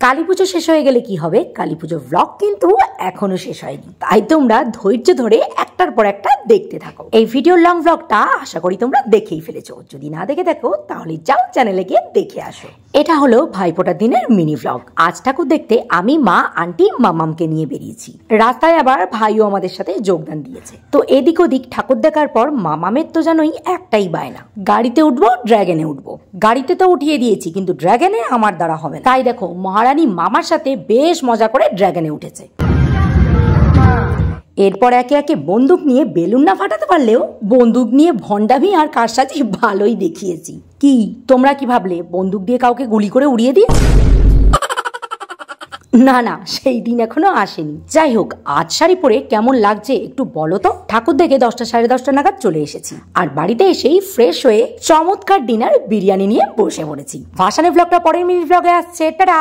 কালীপুজো শেষ হয়ে গেলে কি হবে, কালীপুজোর ব্লগ কিন্তু এখনো শেষ হয়নি, তাই তোমরা ধৈর্য ধরে একটার পর একটা দেখতে থাকো। এই ভিডিওর লং ব্লগটা আশা করি তোমরা দেখেই ফেলেছো, যদি না দেখে থাকো তাহলে যাও চ্যানেলে গিয়ে দেখে আসো। এটা হলো ভাইফোঁটার দিনের মিনি ব্লগ। আজ ঠাকুর দেখতে আমি, মা, আন্টি, মামামকে নিয়ে বেরিয়েছি। রাস্তায় আবার ভাইও আমাদের সাথে যোগদান দিয়েছে। তো এদিক ওদিক ঠাকুর দেখার পর মামামের তো জানোই একটাই বায়না, গাড়িতে উঠবো, ড্রাগনে উঠবো। গাড়িতে তো উঠিয়ে দিয়েছি, কিন্তু ড্রাগনে আমার দ্বারা হবে না। তাই দেখো মহারানী মামার সাথে বেশ মজা করে ড্রাগনে উঠেছে। এরপর একে একে বন্দুক নিয়ে বেলুন না ফাটাতে পারলেও বন্দুক নিয়ে ভণ্ডামি আর কারসাজি ভালোই দেখিয়েছি। কি তোমরা কি ভাবলে বন্দুক দিয়ে কাউকে গুলি করে উড়িয়ে দিয়েছি? না না, সেই দিন এখনো আসেনি। যাই হোক, আজ শাড়ি পরে কেমন লাগছে একটু বলো তো। ঠাকুর দেখে 10টা সাড়ে 10টা নাগাদ চলে এসেছি, আর বাড়িতে এসেই ফ্রেশ হয়ে চমৎকার ডিনার বিরিয়ানি নিয়ে বসে পড়েছি। ভাসানের ব্লগটা পরের মিনিট ব্লগে আসছে। টাটা।